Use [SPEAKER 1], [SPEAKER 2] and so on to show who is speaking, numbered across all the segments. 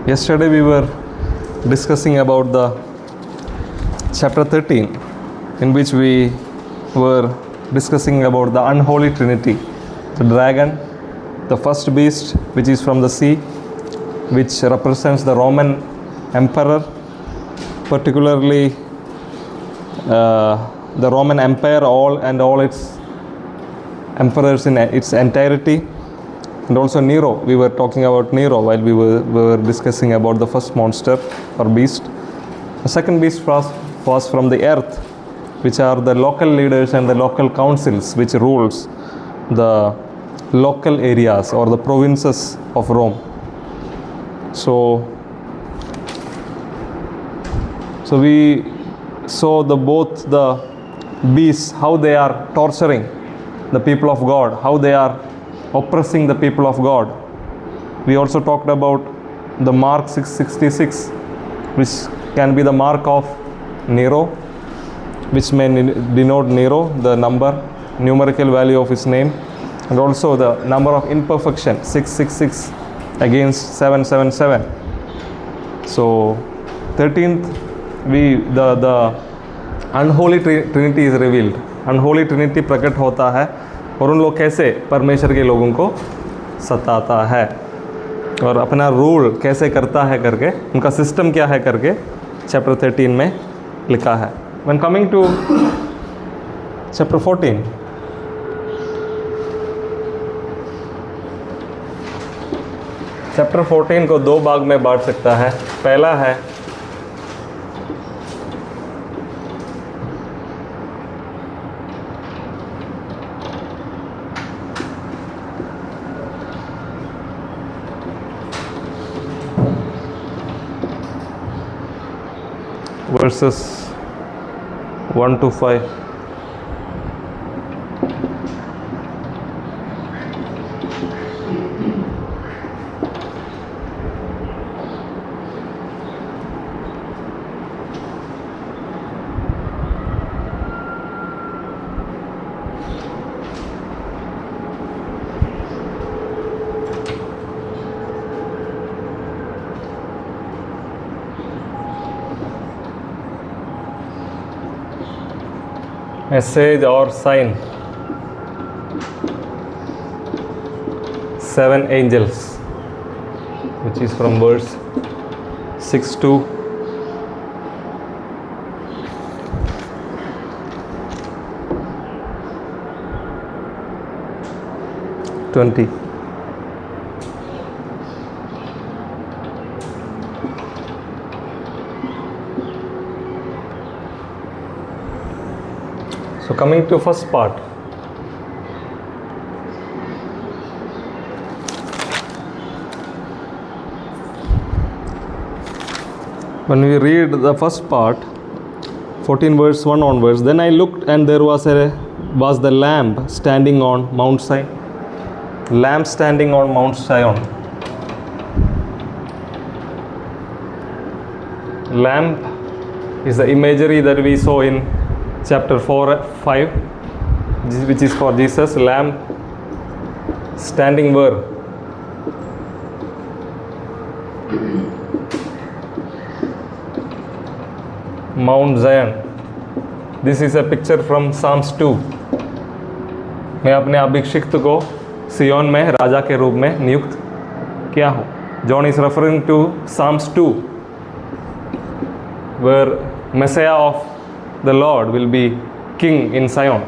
[SPEAKER 1] Yesterday we were discussing about the chapter 13, in which we were discussing about the unholy trinity, the dragon, the first beast which is from the sea, which represents the Roman emperor, particularly the Roman Empire, all its emperors in its entirety, and also Nero. We were talking about Nero while we were discussing about the first monster or beast. The second beast was from the earth, which are the local leaders and the local councils which rules the local areas or the provinces of Rome. So we saw both the beasts, how they are torturing the people of God, how they are oppressing the people of God. We also talked about the mark 666, which can be the mark of Nero, which may denote Nero, the numerical value of his name, and also the number of imperfection, 666 against 777. So 13th, the unholy trinity is revealed. Unholy trinity प्रकट होता है और उन लोग कैसे परमेश्वर के लोगों को सताता है और अपना रूल कैसे करता है करके, उनका सिस्टम क्या है करके चैप्टर 13 में लिखा है. When coming to chapter 14, chapter 14 को दो भाग में बांट सकता है. पहला है verses 1 to 5. Message or sign. 7 angels, which is from verse 6 to 20. So coming to first part, when we read the first part, 14 verse 1 onwards, then I looked and there was the lamb standing on Mount Zion. Lamb standing on Mount Zion. Lamb is the imagery that we saw in chapter 4-5, which is for Jesus. Lamb standing where? Mount Zion. This is a picture from Psalms 2. मैं अपने अभिषिक्त को सियोन में राजा के रूप में नियुक्त किया हूँ. John is referring to Psalms 2, where Messiah of the Lord will be king in Zion.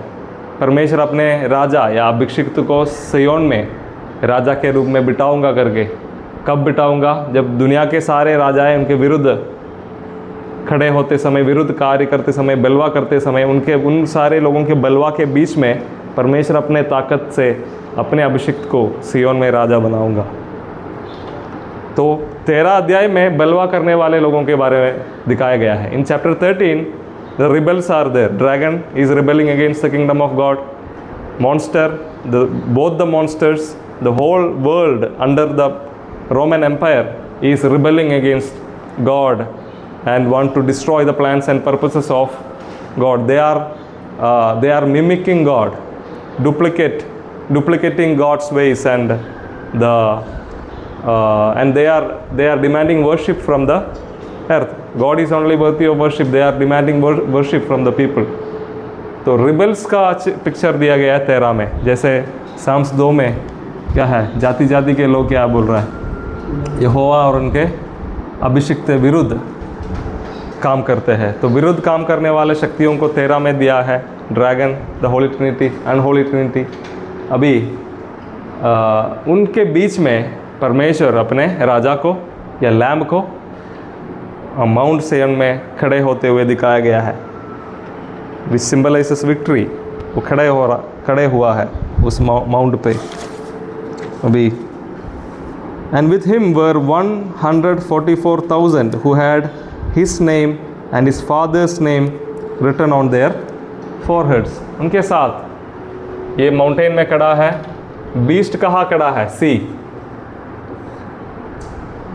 [SPEAKER 1] परमेश्वर अपने राजा या अभिषिक्त को सियोन में राजा के रूप में बिठाऊंगा करके. कब बिठाऊंगा? जब दुनिया के सारे राजाएं उनके विरुद्ध खड़े होते समय, विरुद्ध कार्य करते समय, बलवा करते समय, उन सारे लोगों के बलवा के बीच में परमेश्वर अपने ताकत से अपने अभिषिक्त को सियोन में राजा बनाऊंगा. तो 13 अध्याय में बलवा करने वाले लोगों के बारे में दिखाया गया है. In chapter 13 the rebels are there. Dragon is rebelling against the kingdom of God. Monster, both the monsters, the whole world under the Roman Empire is rebelling against God and want to destroy the plans and purposes of God. They are mimicking God, duplicating God's ways and the and they are demanding worship from the earth. God is only worthy of worship. They are demanding worship from the people. तो rebels का picture दिया गया है 13 में. जैसे Sam's 2 में क्या है, जाति जाति के लोग क्या बोल रहा है, यहोवा और उनके अभिषिक्त विरुद्ध काम करते हैं. तो विरुद्ध काम करने वाले शक्तियों को 13 में दिया है, dragon, the Holi Trinity, unholy Trinity. अभी उनके बीच में परमेश्वर अपने राजा को या लैम्ब को माउंट सिय्योन में खड़े होते हुए दिखाया गया है. Which symbolizes victory. वो खड़े हुआ है उस माउंट पे. अभी and with him were 144,000 who had his name and his father's name written on their foreheads. उनके साथ ये माउंटेन में खड़ा है. बीस्ट कहाँ खड़ा है? सी,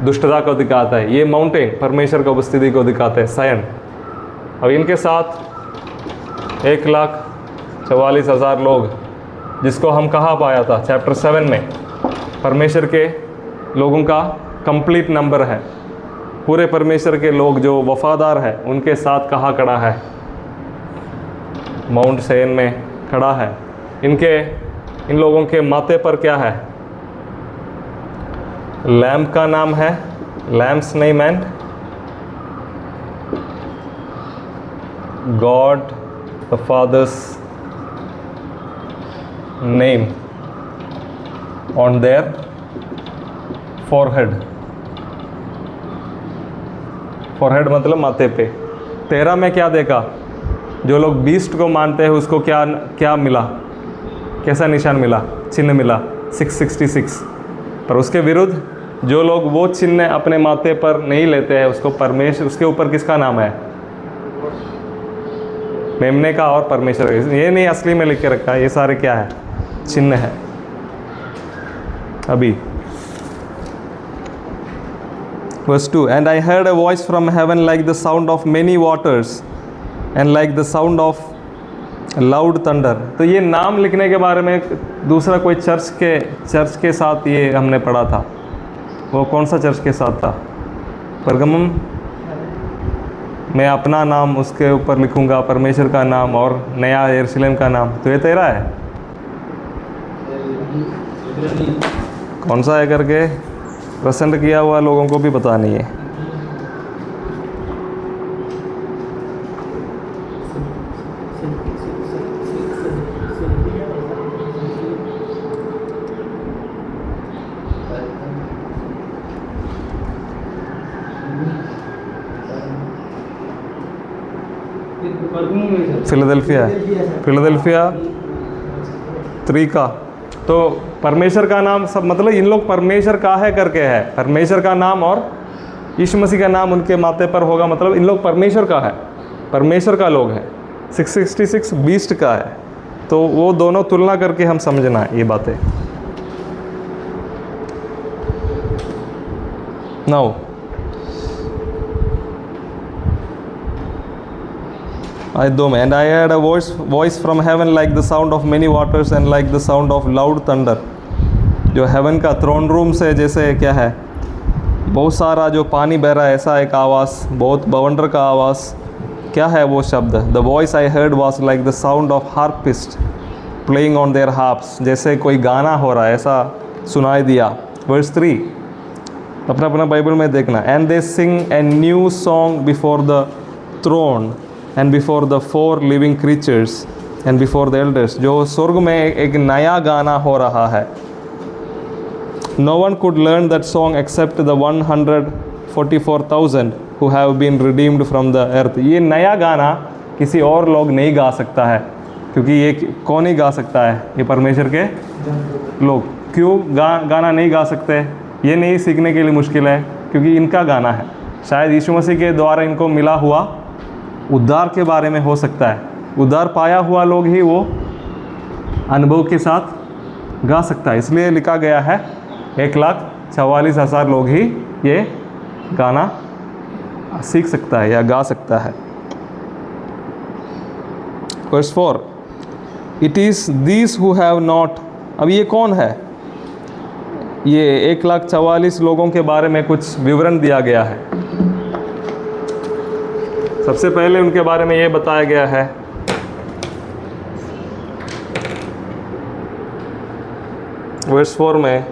[SPEAKER 1] दुष्टता को दिखाता है. ये माउंटेन परमेश्वर की उपस्थिति को दिखाते हैं, सायन. अब इनके साथ 1,44,000 लोग, जिसको हम कहाँ पाया था चैप्टर 7 में. परमेश्वर के लोगों का कंप्लीट नंबर है. पूरे परमेश्वर के लोग जो वफादार है उनके साथ कहाँ खड़ा है? माउंट सिय्योन में खड़ा है. इन लोगों के माथे पर क्या है? लैम्ब का नाम है, Lamb's name, and God the father's name on their forehead. Forehead मतलब माथे पे. 13 में क्या देखा? जो लोग बीस्ट को मानते हैं उसको क्या मिला? कैसा निशान मिला? चिन्ह मिला 666. पर उसके विरुद्ध जो लोग वो चिन्ह अपने माथे पर नहीं लेते हैं उसको परमेश्वर, उसके ऊपर किसका नाम है? मेमने का और परमेश्वर का. ये नहीं असली में लिख के रखा है, ये सारे क्या है? चिन्ह है. अभी verse 2, and I heard a voice from heaven like the sound of many waters and like the sound of loud thunder. तो ये नाम लिखने के बारे में दूसरा कोई चर्च के साथ ये हमने पढ़ा था. वो कौन सा चर्च के साथ था? परगमम. मैं अपना नाम उसके ऊपर लिखूंगा, परमेश्वर का नाम और नया यरूशलेम का नाम. तो ये तेरा है, कौन सा है करके प्रेजेंट किया हुआ लोगों को भी पता नहीं है. फिलाडेल्फिया 3 का. तो परमेश्वर का नाम सब, मतलब इन लोग परमेश्वर का है करके है. परमेश्वर का नाम और यीशु मसीह का नाम उनके माथे पर होगा, मतलब इन लोग परमेश्वर का है, परमेश्वर का लोग है. 666 बीस्ट का है. तो वो दोनों तुलना करके हम समझना है ये बातें. Now and I heard a voice from heaven like the sound of many waters and like the sound of loud thunder. जो हेवन का थ्रोन रूम से जैसे क्या है, बहुत सारा जो पानी बह रहा है, ऐसा एक आवाज़, बहुत बवंडर का आवाज़. क्या है वो शब्द? The voice I heard was like the sound of harpists playing on their harps. जैसे कोई गाना हो रहा है ऐसा सुनाई दिया. verse 3, अपना बाइबल में देखना. And they sing a new song before the throne and before the 4 living creatures and before the elders. जो स्वर्ग में एक नया गाना हो रहा है. No one could learn that song except the 144,000 who have been redeemed from the earth. ये नया गाना किसी और लोग नहीं गा सकता है, क्योंकि ये कौन ही गा सकता है? ये परमेश्वर के लोग. क्यों गाना नहीं गा सकते? ये नहीं सीखने के लिए मुश्किल है, क्योंकि इनका गाना है. शायद यीशु मसीह के द्वारा इनको मिला हुआ उद्धार के बारे में हो सकता है. उद्धार पाया हुआ लोग ही वो अनुभव के साथ गा सकता है. इसलिए लिखा गया है 1,44,000 लोग ही ये गाना सीख सकता है या गा सकता है. verse 4, it is these who have not. अब ये कौन है? ये 1,44,000 लोगों के बारे में कुछ विवरण दिया गया है। सबसे पहले उनके बारे में ये बताया गया है, वर्स 4 में,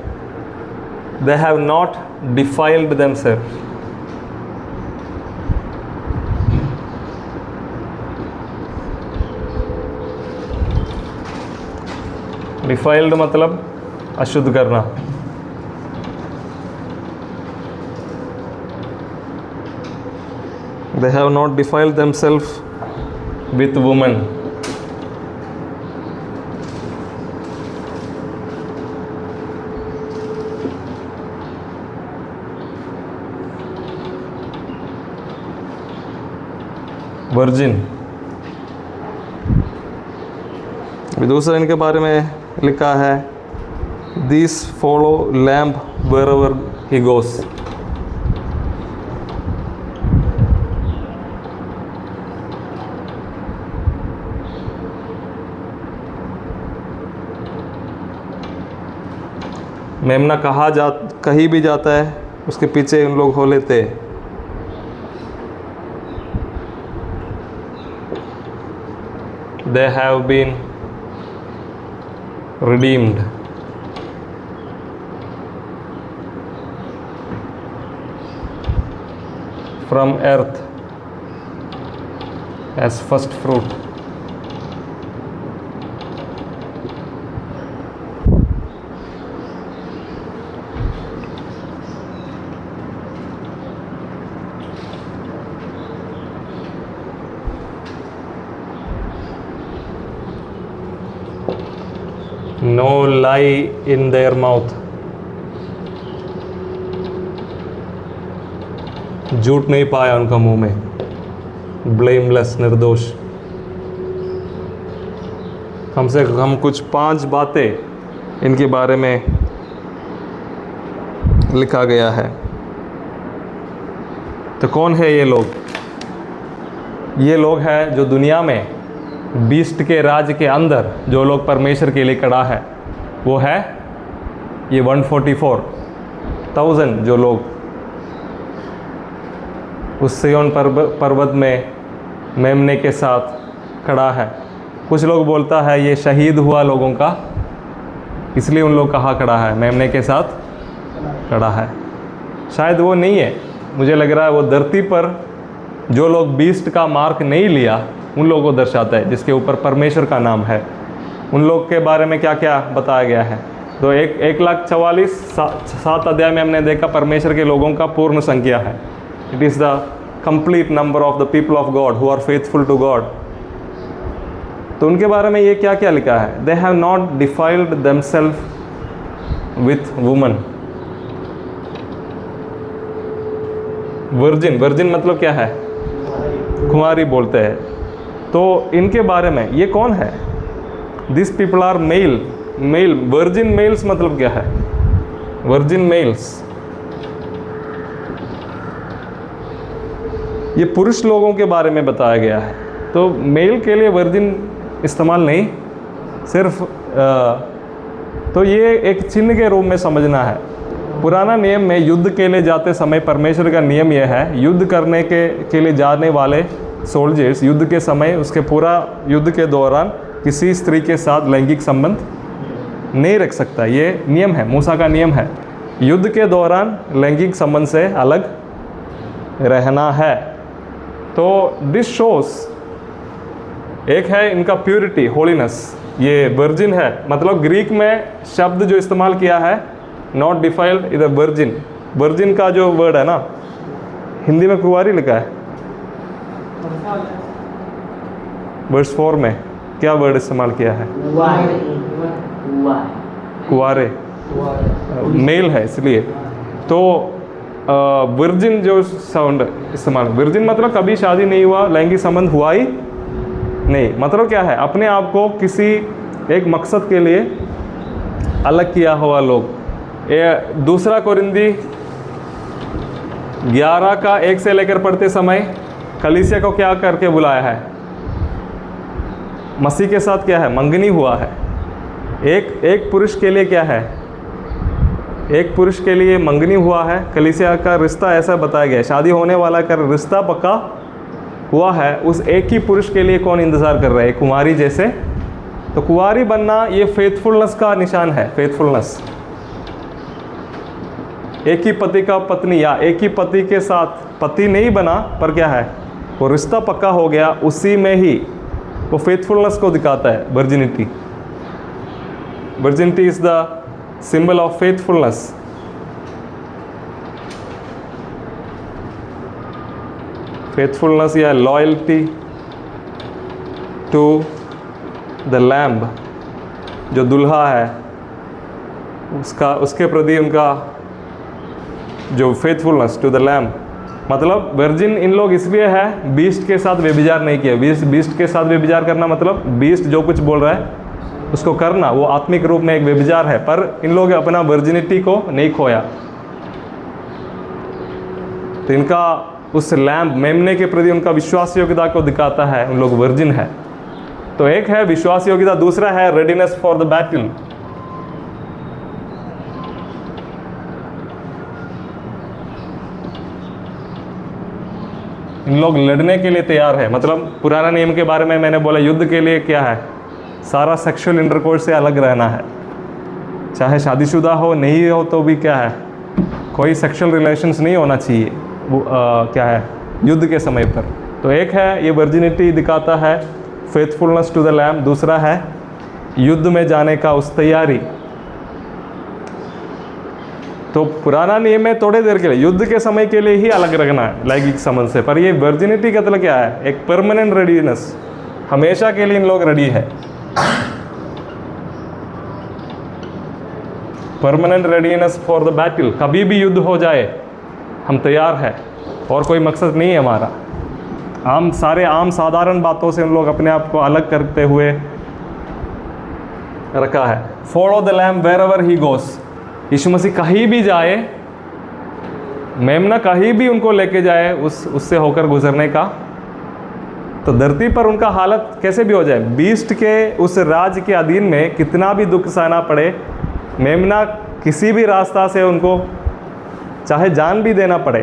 [SPEAKER 1] they have not defiled themselves. Defiled मतलब अशुद्ध करना। They have not defiled themselves with women. Virgin. दूसरा इनके बारे में लिखा है, These follow lamb wherever he goes. मेमना कहीं भी जाता है उसके पीछे उन लोग हो लेते हैं। They have been redeemed. From earth as first fruit. No lie in their mouth. झूठ नहीं पाया उनका मुंह में। ब्लेमलेस, निर्दोष। कम से कम कुछ 5 बातें इनके बारे में लिखा गया है। तो कौन है ये लोग? ये लोग हैं जो दुनिया में बीस्ट के राज के अंदर जो लोग परमेश्वर के लिए खड़ा है, वो है ये 144,000 जो लोग उस सिय्योन पर्वत में मेमने के साथ खड़ा है। कुछ लोग बोलता है ये शहीद हुआ लोगों का, इसलिए उन लोग कहाँ खड़ा है, मेमने के साथ खड़ा है। शायद वो नहीं है, मुझे लग रहा है वो धरती पर जो लोग बीस्ट का मार्क नहीं लिया उन लोगों को दर्शाता है, जिसके ऊपर परमेश्वर का नाम है। उन लोग के बारे में क्या क्या बताया गया है? तो 1,44,000 7 अध्याय में हमने देखा परमेश्वर के लोगों का पूर्ण संख्या है। It is the complete number of the people of God who are faithful to God. तो उनके बारे में ये क्या क्या लिखा है? They have not defiled themselves with woman. Virgin, virgin मतलब क्या है? कुंवारी बोलते हैं। तो इनके बारे में ये कौन है? This people are male. Male, virgin males मतलब क्या है? वर्जिन मेल्स ये पुरुष लोगों के बारे में बताया गया है। तो मेल के लिए वर्जिन इस्तेमाल नहीं, सिर्फ तो ये एक चिन्ह के रूप में समझना है। पुराना नियम में युद्ध के लिए जाते समय परमेश्वर का नियम यह है, युद्ध करने के लिए जाने वाले सोल्जर्स युद्ध के समय, उसके पूरा युद्ध के दौरान किसी स्त्री के साथ लैंगिक संबंध नहीं रख सकता। ये नियम है, मूसा का नियम है। युद्ध के दौरान लैंगिक संबंध से अलग रहना है। तो दिस शोस, एक है इनका प्योरिटी, होलीनेस। ये वर्जिन है, मतलब ग्रीक में शब्द जो इस्तेमाल किया है नॉट डिफाइल्ड, इधर वर्जिन। वर्जिन का जो वर्ड है ना, हिंदी में कुंवारी लिखा है। वर्स 4 में क्या वर्ड इस्तेमाल किया है? कुंवारे, मेल है इसलिए। तो वर्जिन जो साउंड इस्तेमाल, वर्जिन मतलब कभी शादी नहीं हुआ, लैंगिक संबंध हुआ ही नहीं। मतलब क्या है? अपने आप को किसी एक मकसद के लिए अलग किया हुआ लोग। दूसरा कोरिंदी 11 का 1 से लेकर पढ़ते समय कलीसिया को क्या करके बुलाया है? मसीह के साथ क्या है? मंगनी हुआ है। एक पुरुष के लिए क्या है? एक पुरुष के लिए मंगनी हुआ है, कलीसिया का रिश्ता ऐसा बताया गया है, शादी होने वाला का रिश्ता पक्का हुआ है, उस एक ही पुरुष के लिए कौन इंतज़ार कर रहा है? कुंवारी जैसे। तो कुंवारी बनना ये फेथफुलनेस का निशान है, फेथफुलनेस। एक ही पति का पत्नी या एक ही पति के साथ पति नहीं बना, पर क्या है, वो रिश्ता पक्का हो गया, उसी में ही वो फेथफुलनेस को दिखाता है। Virginity, virginity is the symbol of faithfulness. Faithfulness या लॉयल्टी टू द लैम्ब, जो दुल्हा है उसके प्रति उनका जो फेथफुलनेस टू द लैम्ब। मतलब वर्जिन इन लोग इसलिए है, बीस्ट के साथ व्यभिचार नहीं किया। बीस्ट के साथ व्यभिचार करना मतलब बीस्ट जो कुछ बोल रहा है उसको करना, वो आत्मिक रूप में एक व्यभिचार है, पर इन लोग अपना वर्जिनिटी को नहीं खोया। तो इनका उस लैम्ब मेमने के प्रति उनका विश्वास योग्यता को दिखाता है, उन लोग वर्जिन है। तो एक है विश्वास योग्यता, दूसरा है रेडीनेस फॉर द बैटल। इन लोग लड़ने के लिए तैयार है। मतलब पुराना नियम के बारे में मैंने बोला, युद्ध के लिए क्या है, सारा सेक्सुअल इंटरकोर्स से अलग रहना है। चाहे शादीशुदा हो नहीं हो तो भी क्या है, कोई सेक्सुअल रिलेशंस नहीं होना चाहिए वो क्या है युद्ध के समय पर। तो एक है ये वर्जिनिटी दिखाता है, फेथफुलनेस टू द लैम्ब। दूसरा है युद्ध में जाने का उस तैयारी। तो पुराना नियम में थोड़े देर के लिए, युद्ध के समय के लिए ही अलग रखना है लैंगिक संबंध से, पर ये वर्जिनिटी का मतलब क्या है, एक परमानेंट रेडीनेस, हमेशा के लिए इन लोग रेडी है। Permanent readiness for the battle, कभी भी युद्ध हो जाए हम तैयार है, और कोई मकसद नहीं है हमारा। आम साधारण बातों से उन लोग अपने आप को अलग करते हुए रखा है। Follow the lamb wherever he goes, यीशु मसीह कहीं भी जाए, मेमना कहीं भी उनको लेके जाए उससे होकर गुजरने का, तो धरती पर उनका हालत कैसे भी हो जाए, बीस्ट के उस राज के अधीन में कितना भी दुख सहना पड़े, मेमना किसी भी रास्ता से उनको चाहे जान भी देना पड़े,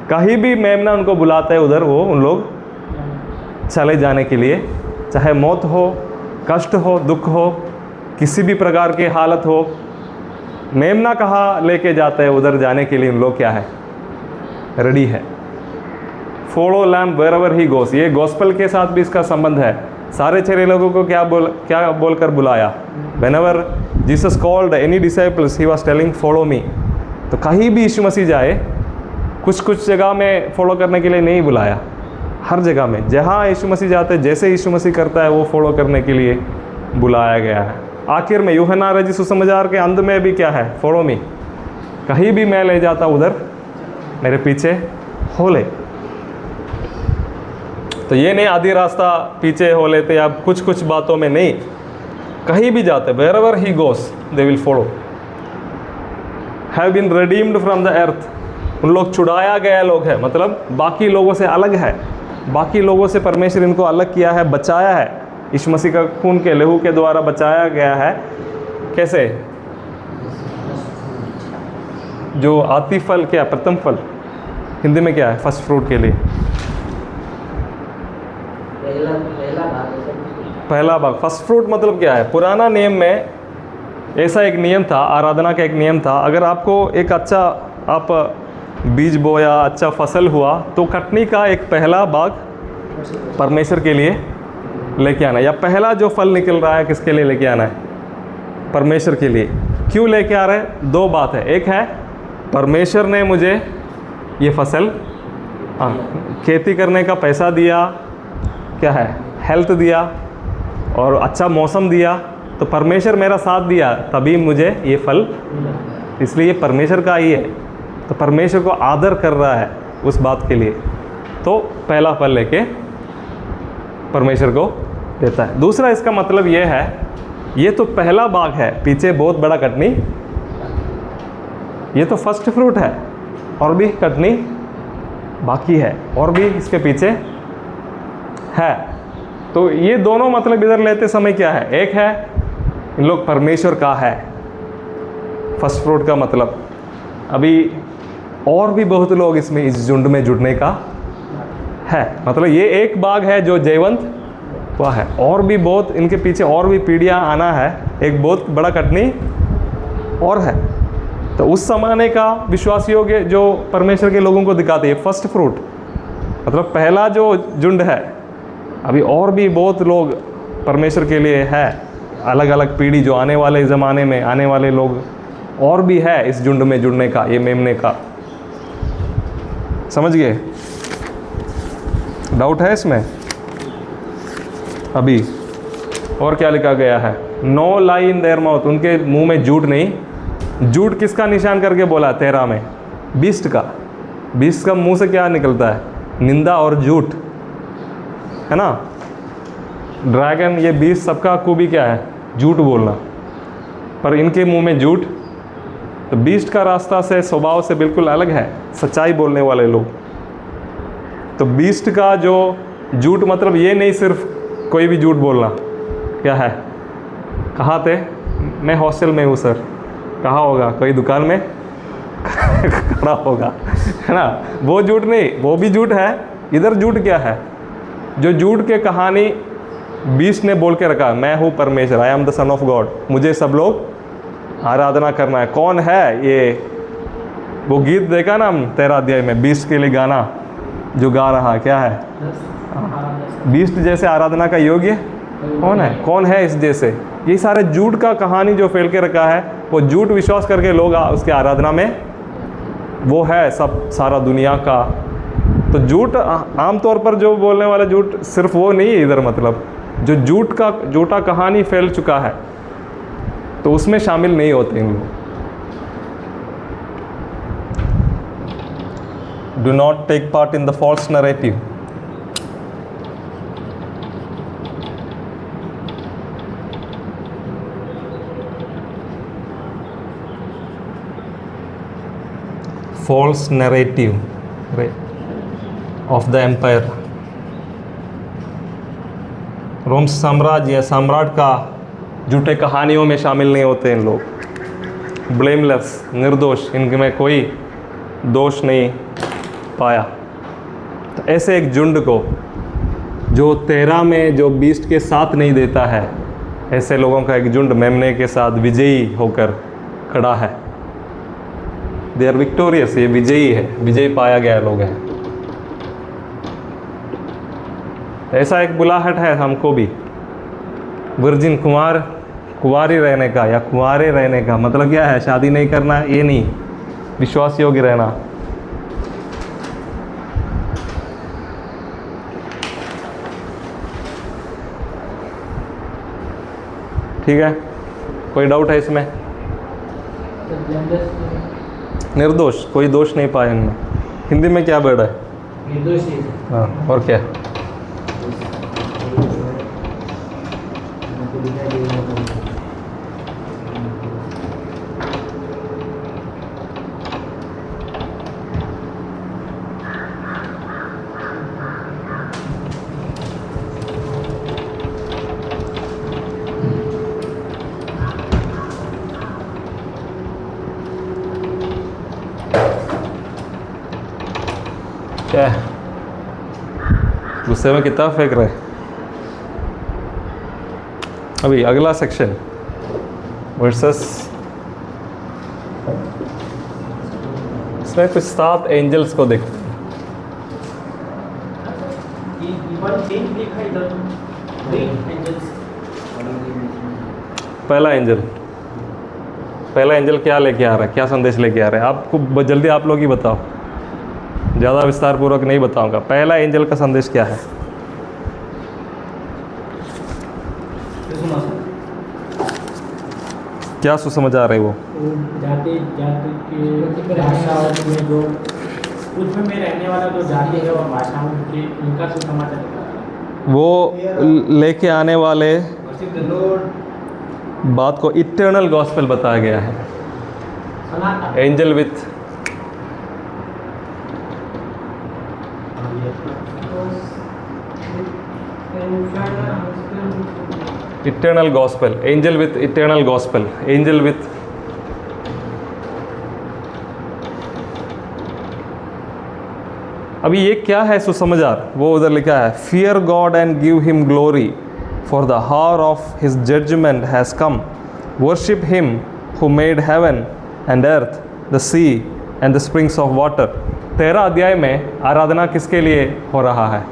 [SPEAKER 1] कहीं भी मेमना उनको बुलाता है उधर वो उन लोग चले जाने के लिए, चाहे मौत हो, कष्ट हो, दुख हो, किसी भी प्रकार की हालत हो, मेमना कहाँ लेके जाता है उधर जाने के लिए उन लोग क्या है, रेडी है। Follow lamb wherever he goes, ये गॉस्पेल के साथ भी इसका संबंध है। सारे चेले लोगों को क्या बोलकर बुलाया, whenever Jesus called any disciples he was telling follow me. तो कहीं भी यीशु मसीह जाए, कुछ जगह में फॉलो करने के लिए नहीं बुलाया, हर जगह में जहाँ यीशु मसीह जाते हैं, जैसे यीशु मसीह करता है वो फॉलो करने के लिए बुलाया गया है। आखिर में यूहन्ना रजी सुसमाचार के अंत में भी क्या है, फॉलो मी, कहीं भी मैं ले जाता उधर मेरे पीछे हो ले। तो ये नहीं आधी रास्ता पीछे हो लेते या कुछ बातों में नहीं, कहीं भी जाते, wherever he goes they will follow. Have been redeemed from the earth, उन लोग छुड़ाया गया लोग है, मतलब बाकी लोगों से अलग है, बाकी लोगों से परमेश्वर इनको अलग किया है, बचाया है, यीशु मसीह का खून के लहू के द्वारा बचाया गया है। कैसे, जो आती फल, क्या प्रथम फल हिंदी में क्या है, फर्स्ट फ्रूट के लिए पहला भाग, फर्स्ट फ्रूट मतलब क्या है। पुराना नियम में ऐसा एक नियम था, आराधना का एक नियम था, अगर आपको एक अच्छा आप बीज बोया, अच्छा फसल हुआ, तो कटनी का एक पहला भाग परमेश्वर के लिए लेके आना, या पहला जो फल निकल रहा है किसके लिए लेके आना है, परमेश्वर के लिए। क्यों लेके आ रहे हैं, दो बात है, एक है परमेश्वर ने मुझे ये फसल खेती करने का पैसा दिया, क्या है, हेल्थ दिया और अच्छा मौसम दिया, तो परमेश्वर मेरा साथ दिया तभी मुझे ये फल, इसलिए ये परमेश्वर का ही है। तो परमेश्वर को आदर कर रहा है उस बात के लिए, तो पहला फल लेके परमेश्वर को देता है। दूसरा इसका मतलब ये है, ये तो पहला बाग है, पीछे बहुत बड़ा कटनी, ये तो फर्स्ट फ्रूट है, और भी कटनी बाकी है, और भी इसके पीछे है। तो ये दोनों मतलब इधर लेते समय क्या है, एक है इन लोग परमेश्वर का है, फर्स्ट फ्रूट का मतलब। अभी और भी बहुत लोग इसमें इस झुंड में जुड़ने का है, मतलब ये एक बाग है जो जयवंत हुआ है, और भी बहुत इनके पीछे और भी पीढ़ियाँ आना है, एक बहुत बड़ा कटनी और है। तो उस ज़माने का विश्वास योग्य जो परमेश्वर के लोगों को दिखाते हैं फर्स्ट फ्रूट, मतलब पहला जो झुंड है। अभी और भी बहुत लोग परमेश्वर के लिए है, अलग अलग पीढ़ी जो आने वाले ज़माने में आने वाले लोग और भी है इस झुंड में जुड़ने का, ये मेमने का। समझ गए? डाउट है इसमें? अभी और क्या लिखा गया है? No lie in their mouth, उनके मुंह में झूठ नहीं। झूठ किसका निशान करके बोला 13 में? बीस्ट का। बीस्ट का मुंह से क्या निकलता है? निंदा और झूठ, है ना। ड्रैगन, ये बीस्ट, सबका खूबी क्या है? झूठ बोलना, पर इनके मुंह में झूठ। तो बीस्ट का रास्ता से, स्वभाव से बिल्कुल अलग है, सच्चाई बोलने वाले लोग। तो बीस्ट का जो झूठ, मतलब ये नहीं सिर्फ कोई भी झूठ बोलना। क्या है? कहाँ थे? मैं हॉस्टल में हूँ सर। कहाँ होगा? कोई दुकान में खड़ा होगा, है ना। वो झूठ नहीं, वो भी झूठ है। इधर झूठ क्या है? जो झूठ के कहानी बीस्ट ने बोल के रखा, मैं हूँ परमेश्वर, I am the son of God, मुझे सब लोग आराधना करना है। कौन है ये? वो गीत देखा ना हम 13 अध्याय में, बीस्ट के लिए गाना जो गा रहा, क्या है? बीस्ट जैसे आराधना का योग्य कौन है? कौन है इस जैसे? ये सारे झूठ का कहानी जो फैल के रखा है, वो झूठ विश्वास करके लोग उसके आराधना में, वो है सब सारा दुनिया का। तो झूठ आमतौर पर जो बोलने वाला झूठ सिर्फ वो नहीं है इधर, मतलब जो झूठा कहानी फैल चुका है, तो उसमें शामिल नहीं होते इन लोग। Do not take part in the false narrative. false narrative of the empire। Rome साम्राज्य या सम्राट का झूठे कहानियों में शामिल नहीं होते इन लोग। ब्लेमलेस, निर्दोष, इनमें कोई दोष नहीं पाया। तो ऐसे एक झुंड को जो 13 में जो बीस्ट के साथ नहीं देता है, ऐसे लोगों का एक झुंड मेमने के साथ विजयी होकर खड़ा है। दे आर विक्टोरियस, ये विजयी है, विजय पाया गया लोग हैं। ऐसा एक बुलाहट है हमको भी, वर्जिन, कुंवारी रहने का या कुंवारे रहने का। मतलब क्या है? शादी नहीं करना, ये नहीं, विश्वास योग्य रहना। ठीक है, कोई डाउट है इसमें? निर्दोष, कोई दोष नहीं पाया इनमें। हिंदी में क्या वर्ड है? निर्दोषी। हाँ, और क्या? क्या है? गुस्से में किताब फेंक रहे? अभी अगला सेक्शन, वर्सेस, इसमें कुछ 7 एंजल्स को देखते हैं। पहला एंजल क्या लेके आ रहा है? क्या संदेश लेके आ रहा है? आपको जल्दी आप लोग ही बताओ, ज़्यादा विस्तार पूर्वक नहीं बताऊंगा। पहला एंजल का संदेश क्या है? क्या सुसमाचार रहे वो?
[SPEAKER 2] जाति के भाषा में जो उसमें में रहने वाला जो जाति है और भाषा में उनका सुसमाचार
[SPEAKER 1] वो लेके आने वाले बात को इटर्नल गॉस्पेल बताया गया है। Angel with eternal gospel, angel with eternal gospel, angel with अभी ये क्या है सुसमाचार, वो उधर लिखा है, fear God and give him glory for the hour of his judgment has come, worship him who made heaven and earth, the sea and the springs of water. 13 अध्याय में आराधना किसके लिए हो रहा है?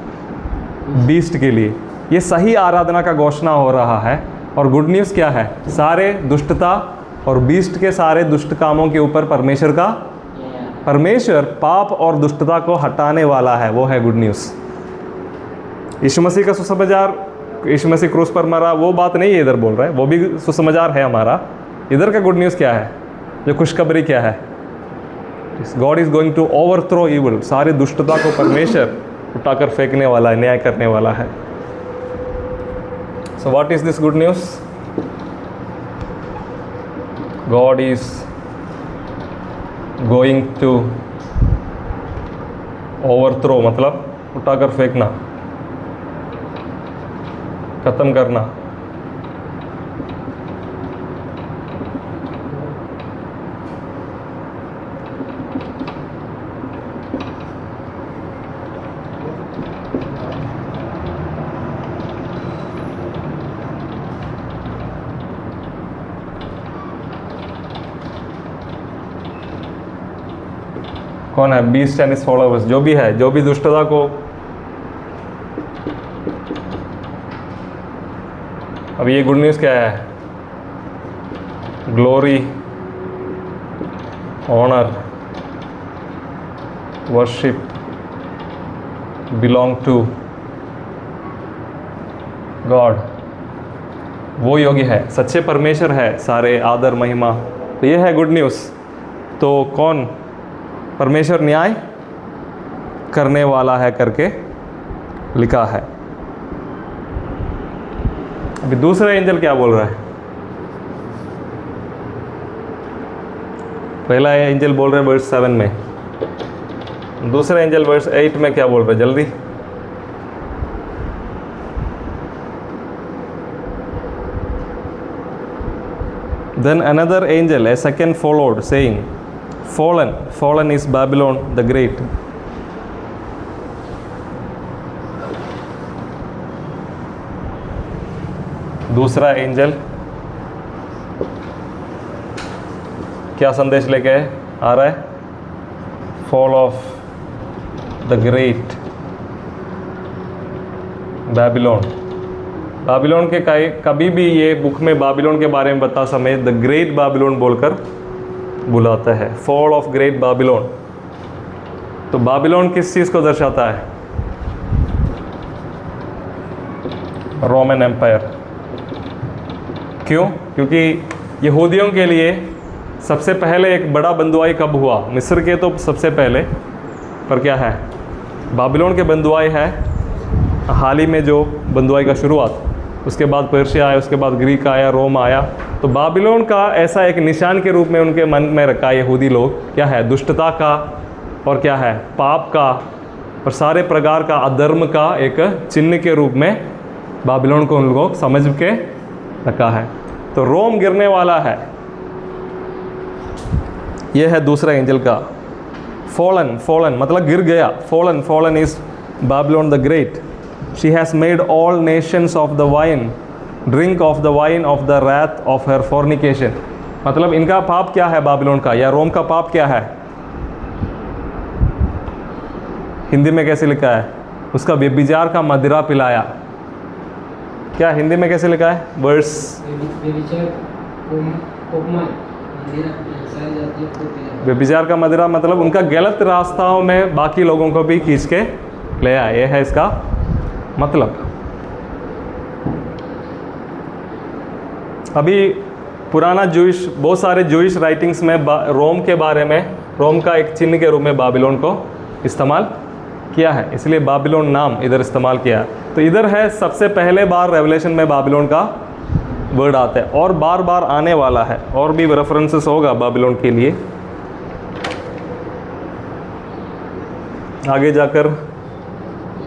[SPEAKER 1] बीस्ट के लिए। ये सही आराधना का घोषणा हो रहा है। और गुड न्यूज़ क्या है? सारे दुष्टता और बीस्ट के सारे दुष्ट कामों के ऊपर परमेश्वर पाप और दुष्टता को हटाने वाला है, वो है गुड न्यूज़। यीशु मसीह का सुसमाचार, यीशु मसीह क्रूस पर मरा, वो बात नहीं है इधर बोल रहा है, वो भी सुसमाचार है हमारा। इधर का गुड न्यूज़ क्या है, जो खुशखबरी क्या है? God is going to overthrow evil, सारी दुष्टता को परमेश्वर उठाकर फेंकने वाला है, न्याय करने वाला है। So what is this good news? God is going to overthrow, मतलब उठाकर फेंकना, खत्म करना। कौन है? बीस्ट एंड हिज फॉलोअर्स, जो भी है, जो भी दुष्टता को, अब ये गुड न्यूज़ क्या है? Glory, honour, worship belong to God. वो योग्य है, सच्चे परमेश्वर है, सारे आदर महिमा। तो ये है गुड न्यूज़। तो कौन? परमेश्वर न्याय करने वाला है करके लिखा है। अभी दूसरा एंजल क्या बोल रहा है? पहला एंजल बोल रहा है वर्स 7 में, दूसरा एंजल वर्स 8 में क्या बोल रहा है? जल्दी। Then another angel, a second, followed, saying, Fallen, fallen is Babylon the Great. दूसरा एंजल क्या संदेश लेके आ रहा है? Fall of the great Babylon. Babylon के कभी भी ये बुक में बाबिलोन के बारे में बता समय द ग्रेट बाबिलोन बोलकर बुलाता है, फॉल ऑफ ग्रेट बाबिलोन। तो बाबिलोन किस चीज़ को दर्शाता है? Roman empire. क्यों? क्योंकि यहूदियों के लिए सबसे पहले एक बड़ा बंदुआई कब हुआ? मिस्र के तो सबसे पहले, पर क्या है? बाबिलोन के बंदुआई है हाल ही में जो बंदुआई का शुरुआत, उसके बाद पर्शिया आया, उसके बाद ग्रीक आया, रोम आया। तो बाबिलोन का ऐसा एक निशान के रूप में उनके मन में रखा यहूदी लोग, क्या है? दुष्टता का, और क्या है? पाप का, और सारे प्रकार का अधर्म का एक चिन्ह के रूप में बाबिलोन को उन लोग समझ के रखा है। तो रोम गिरने वाला है, यह है दूसरा एंजल का। फॉलन, फॉलन मतलब गिर गया। Fallen, fallen is Babylon the great. She has made all nations of the wine drink of the wine of the wrath of her fornication. मतलब इनका पाप क्या है? बाबिलोन का या रोम का पाप क्या है? हिंदी में कैसे लिखा है? उसका व्यभिचार का मदिरा पिलाया। क्या हिंदी में कैसे लिखा है? वर्स व्यभिचार का मदिरा मतलब उनका गलत रास्ताओं में बाकी लोगों को भी खींच के ले आया, ये है इसका मतलब। अभी पुराना जूइश, बहुत सारे जूइश राइटिंग्स में रोम के बारे में, रोम का एक चिन्ह के रूप में बाबिलोन को इस्तेमाल किया है, इसलिए बाबिलोन नाम इधर इस्तेमाल किया। तो इधर है सबसे पहले बार रेवलेशन में बाबिलोन का वर्ड आता है, और बार बार आने वाला है, और भी रेफरेंसेस होगा बाबिलोन के लिए आगे जाकर।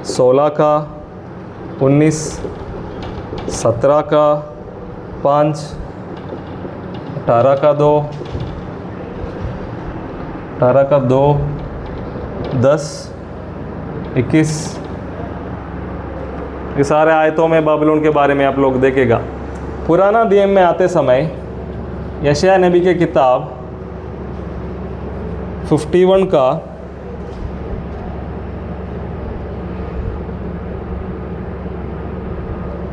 [SPEAKER 1] 16 का 19, 17 का 5, 18 का 2, 18 का 2, 10, 21, ये सारे आयतों में बाबिलोन के बारे में आप लोग देखेगा। पुराना नियम में आते समय यशायाह नबी की किताब 51 का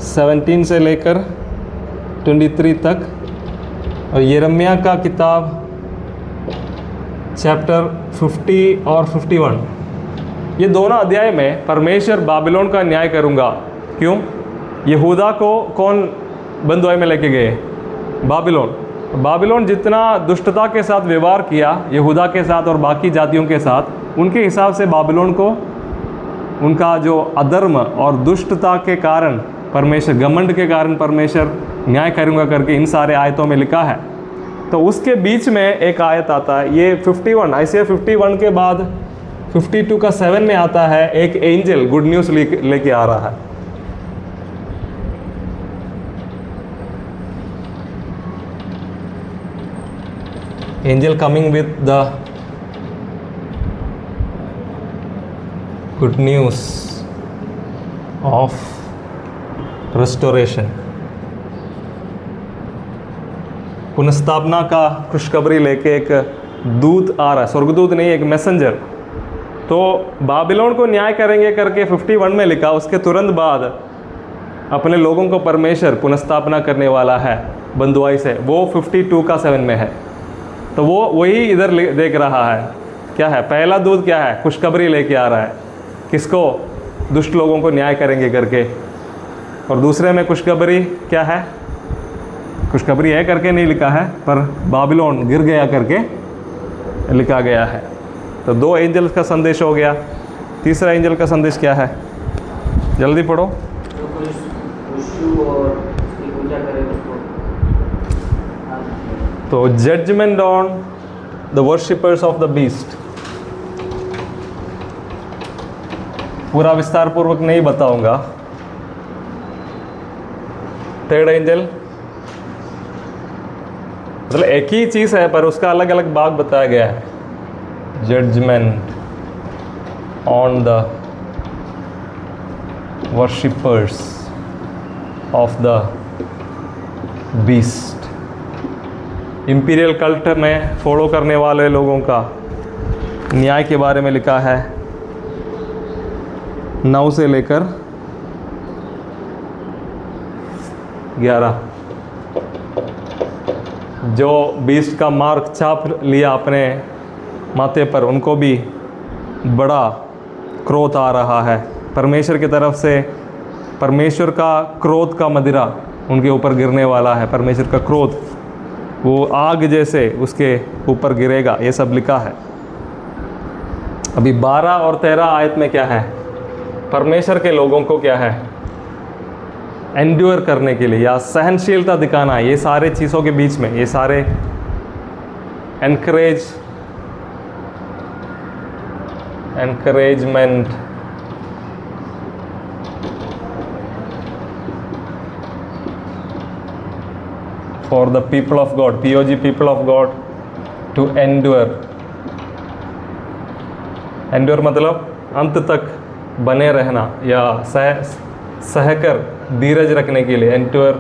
[SPEAKER 1] 17 से लेकर 23 तक, और यिर्मयाह का किताब चैप्टर 50 और 51, ये दोनों अध्याय में परमेश्वर बाबिलोन का न्याय करूँगा। क्यों? यहूदा को कौन बंधुआई में लेके गए? बाबिलोन। बाबिलोन जितना दुष्टता के साथ व्यवहार किया यहूदा के साथ और बाकी जातियों के साथ, उनके हिसाब से बाबिलोन को उनका जो अधर्म और दुष्टता के कारण परमेश्वर, घमंड के कारण परमेश्वर न्याय करूँगा करके इन सारे आयतों में लिखा है। तो उसके बीच में एक आयत आता है, ये 51, ऐसे 51 के बाद 52 का 7 में आता है, एक एंजल गुड न्यूज़ लेके आ रहा है। Angel coming with the good news of restoration, पुनर्स्थापना का खुशखबरी लेके एक दूत आ रहा है, स्वर्गदूत नहीं, एक मैसेंजर। तो बाबिलोन को न्याय करेंगे करके 51 में लिखा, उसके तुरंत बाद अपने लोगों को परमेश्वर पुनर्स्थापना करने वाला है बंधुआई से, वो 52 का 7 में है। तो वो वही इधर देख रहा है। क्या है? पहला दूत क्या है? खुशखबरी लेके आ रहा है, किसको? दुष्ट लोगों को न्याय करेंगे करके। और दूसरे में खुशखबरी क्या है? खुशखबरी है करके नहीं लिखा है, पर बाबिलोन गिर गया करके लिखा गया है। तो 2 एंजल्स का संदेश हो गया। तीसरा एंजल का संदेश क्या है? जल्दी पढ़ो। तो judgment on the worshippers of the beast. पूरा विस्तार पूर्वक नहीं बताऊंगा। थर्ड एंजल मतलब एक ही चीज है पर उसका अलग अलग भाग बताया गया है। Judgment on the worshippers of the beast. Imperial cult में फॉलो करने वाले लोगों का न्याय के बारे में लिखा है 9 से लेकर 11। जो बीस्ट का मार्क छाप लिया अपने माथे पर, उनको भी बड़ा क्रोध आ रहा है परमेश्वर की तरफ से। परमेश्वर का क्रोध का मदिरा उनके ऊपर गिरने वाला है। परमेश्वर का क्रोध वो आग जैसे उसके ऊपर गिरेगा, ये सब लिखा है। अभी 12 और 13 आयत में क्या है? परमेश्वर के लोगों को क्या है? एंड्योर करने के लिए या सहनशीलता दिखाना है। ये सारे चीज़ों के बीच में ये सारे encouragement for the people of God, POG, people of God, to endure। endure मतलब अंत तक बने रहना या सहकर धीरज रखने के लिए। endure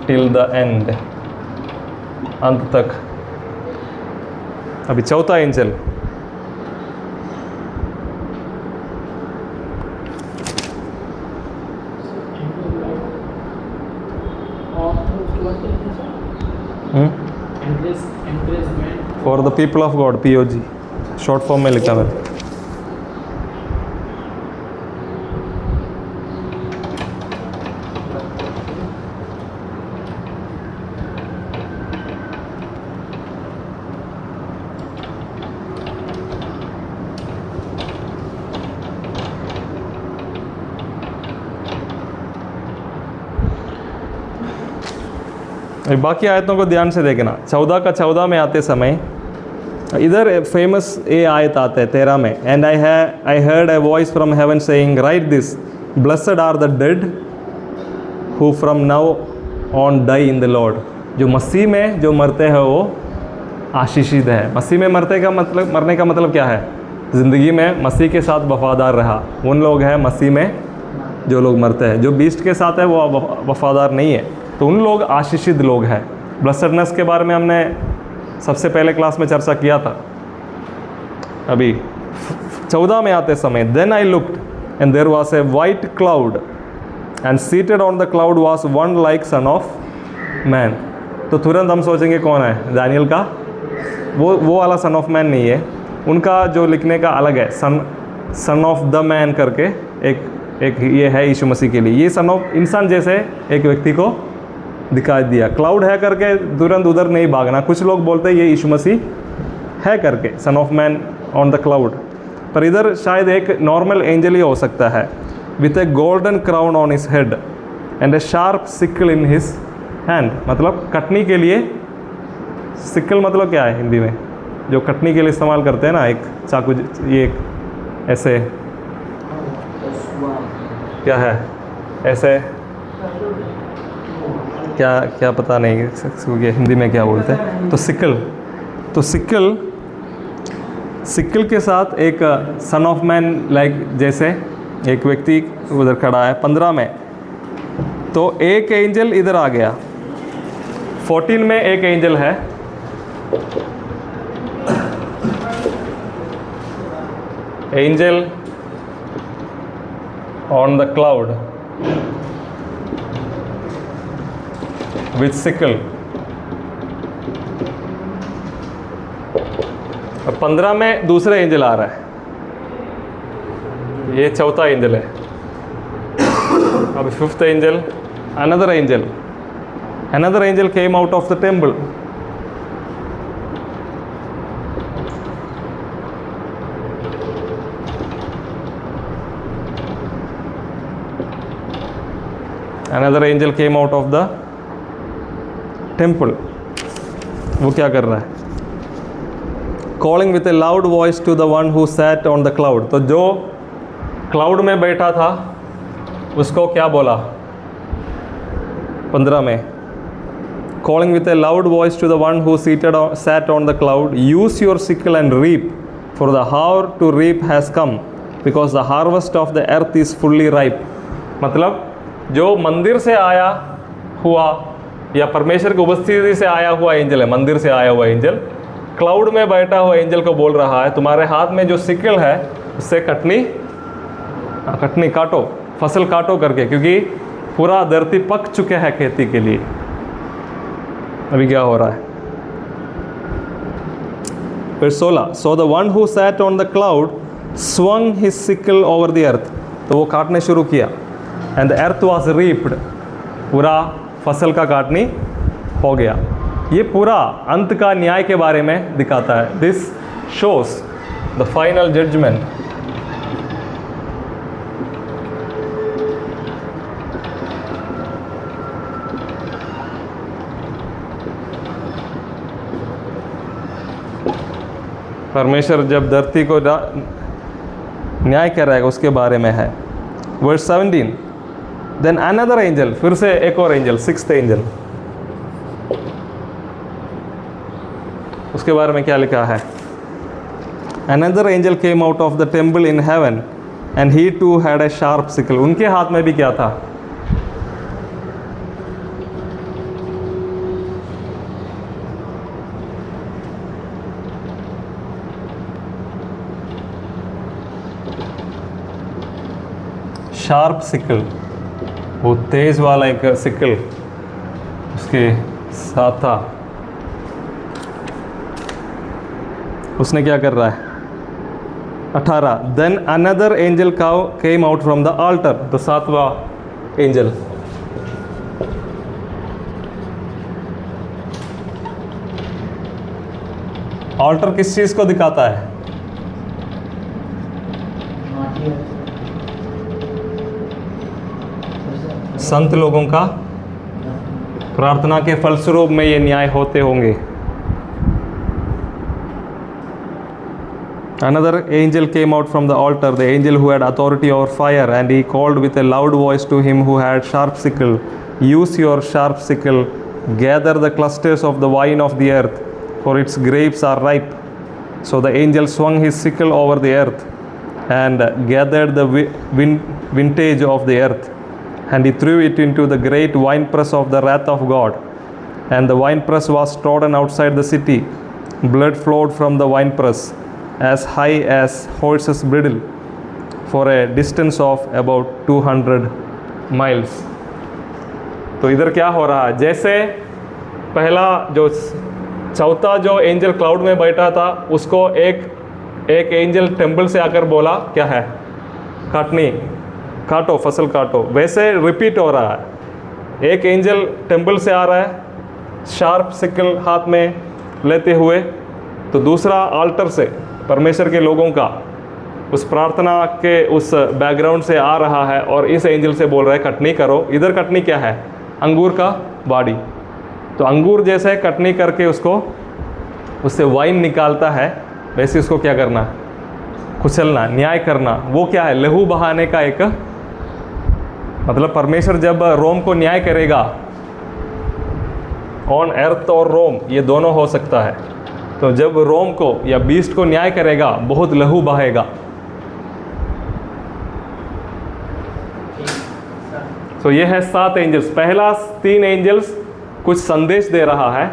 [SPEAKER 1] till the end, अंत तक। अभी चौथा angel for the people of God, POG short form में लिखा है। बाकी आयतों को ध्यान से देखना। 14 का 14 में आते समय इधर फेमस ये आयत आते हैं 13 में। And I heard a voice from heaven saying write this, blessed are the dead who from now on die in the Lord. जो मसीह में जो मरते हैं वो आशीषित है। मसीह में मरने का मतलब क्या है? ज़िंदगी में मसीह के साथ वफ़ादार रहा, उन लोग हैं मसीह में जो लोग मरते हैं। जो बीस्ट के साथ है वो वफ़ादार नहीं है, तो उन लोग आशीषित लोग हैं। ब्लेसडनेस के बारे में हमने सबसे पहले क्लास में चर्चा किया था। अभी 14 में आते समय, then I looked and there was a white cloud and seated on the cloud was one like son of man. तो तुरंत हम सोचेंगे कौन है? दानियल का वो वाला सन ऑफ मैन नहीं है, उनका जो लिखने का अलग है, सन ऑफ द मैन करके एक ये है यीशु मसीह के लिए। ये सन ऑफ इंसान जैसे एक व्यक्ति को दिखाई दिया। क्लाउड है करके तुरंत उधर नहीं भागना। कुछ लोग बोलते हैं ये यीशु मसीह है करके, सन of man on the cloud, पर इधर शायद एक नॉर्मल एंजल ही हो सकता है। With A golden crown on his head and A sharp sickle in his hand. मतलब कटनी के लिए, सिकल मतलब क्या है हिंदी में? जो कटनी के लिए इस्तेमाल करते हैं ना, एक चाकू, ये एक ऐसे क्या है, ऐसे क्या पता नहीं हिंदी में क्या बोलते हैं। तो सिकल के साथ एक सन ऑफ मैन लाइक जैसे एक व्यक्ति उधर खड़ा है 15 में। तो एक एंजल इधर आ गया। 14 में एक एंजल है, angel on the cloud with sickle. अब 15 में दूसरा एंजल आ रहा है, ये चौथा एंजल है। अब 5th angel, another angel came out of the temple. Another angel came out of the temple. वो क्या कर रहा है? Calling with a loud voice to the one who sat on the cloud. तो जो क्लाउड में बैठा था उसको क्या बोला? 15 में, calling with a loud voice to the one who sat on the cloud, use your sickle and reap, for the hour to reap has come, because the harvest of the earth is fully ripe. मतलब जो मंदिर से आया हुआ या परमेश्वर की उपस्थिति से आया हुआ एंजल है, मंदिर से आया हुआ एंजल क्लाउड में बैठा हुआ एंजल को बोल रहा है, तुम्हारे हाथ में जो सिकल है उससे कटनी काटो, फसल काटो करके, क्योंकि पूरा धरती पक चुके हैं खेती के लिए। अभी क्या हो रहा है? Verse 16, so the one who sat on the cloud swung his sickle over the earth. तो वो काटने शुरू किया, and the earth was reaped. पूरा फसल का काटनी हो गया। ये पूरा अंत का न्याय के बारे में दिखाता है। This shows the final judgment. परमेश्वर जब धरती को न्याय कराएगा उसके बारे में है। Verse 17, then another angel, फिर से एक और एंजल, 6th एंजल, उसके बारे में क्या लिखा है? Another angel came out of the temple in heaven and he too had a sharp sickle. उनके हाथ में भी क्या था? शार्प सिकल, वो तेज वाला एक सिकल उसके साथ था। उसने क्या कर रहा है? 18, then another angel came out from the altar. तो 7वां एंजल, आल्टर किस चीज को दिखाता है? संत लोगों का प्रार्थना के फलस्वरूप में ये न्याय होते होंगे। Another angel came out from the altar, the angel who had authority over fire, and he called with a loud voice to him who had sharp sickle, use your sharp sickle, gather the clusters of the vine of the earth, for its grapes are ripe. So the angel swung his sickle over the earth and gathered the vintage of the earth, and he threw it into the great winepress of the wrath of God. And the winepress was trodden outside the city. Blood flowed from the winepress as high as horse's bridle for a distance of about 200 miles. तो इधर क्या हो रहा है, जैसे पहला जो चौथा जो एंजल क्लाउड में बैठा था उसको एक एंजल टेम्पल से आकर बोला क्या है, काटनी काटो, फसल काटो, वैसे रिपीट हो रहा है। एक एंजल टेम्पल से आ रहा है शार्प सिकल हाथ में लेते हुए, तो दूसरा आल्टर से परमेश्वर के लोगों का उस प्रार्थना के उस बैकग्राउंड से आ रहा है और इस एंजल से बोल रहा है कटनी करो। इधर कटनी क्या है, अंगूर का बाड़ी। तो अंगूर जैसे कटनी करके उससे वाइन निकालता है, वैसे उसको क्या करना, कुचलना, न्याय करना। वो क्या है, लहू बहाने का एक मतलब परमेश्वर जब रोम को न्याय करेगा, ऑन अर्थ और रोम ये दोनों हो सकता है, तो जब रोम को या बीस्ट को न्याय करेगा बहुत लहू बहेगा। तो ये है 7 एंजल्स। पहला 3 एंजल्स कुछ संदेश दे रहा है,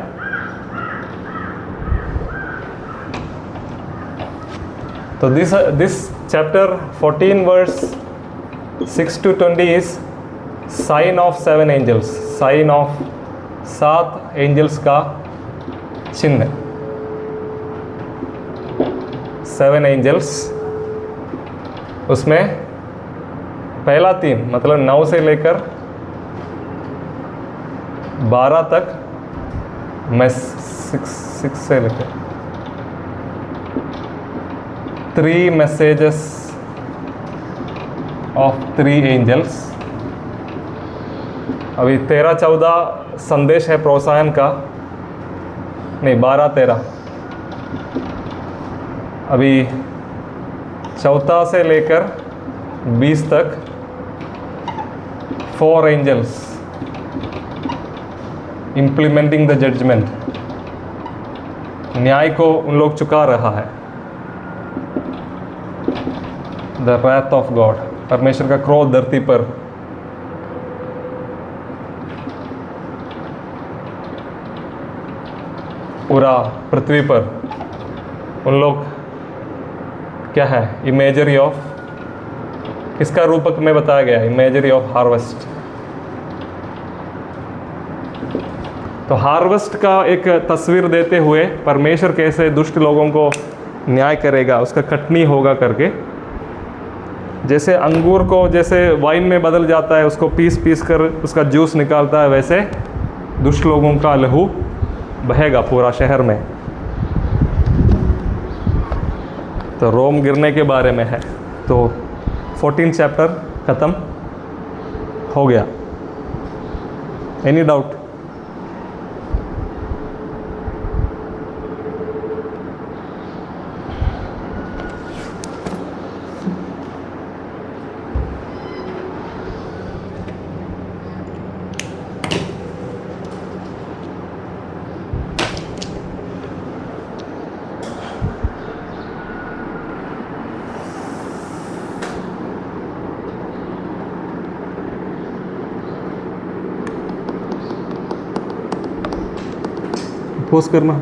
[SPEAKER 1] तो this chapter 14 verse 6 to 20 is sign of 7 angels, sign of 7 angels का चिन्ह। 7 एंजल्स, उसमें पहला 3 मतलब 9 से लेकर 12 तक, मैं 6 से लेकर 3 मैसेजेस ऑफ 3 एंजल्स। अभी 13-14 संदेश है प्रोत्साहन का, नहीं 12-13। अभी 14 से लेकर 20 तक 4 एंजल्स इम्प्लीमेंटिंग द जजमेंट, न्याय को उन लोग चुका रहा है। द रैथ ऑफ गॉड, परमेश्वर का क्रोध धरती पर। पूरा पृथ्वी पर उन लोग क्या है, इमेजरी ऑफ, किसका रूपक में बताया गया, इमेजरी ऑफ हार्वेस्ट। तो हार्वेस्ट का एक तस्वीर देते हुए परमेश्वर कैसे दुष्ट लोगों को न्याय करेगा, उसका कटनी होगा करके। जैसे अंगूर को जैसे वाइन में बदल जाता है, उसको पीस पीस कर उसका जूस निकालता है, वैसे दुष्ट लोगों का लहू बहेगा पूरा शहर में। तो रोम गिरने के बारे में है। तो 14 चैप्टर ख़त्म हो गया। Any doubt? पोस्ट करना।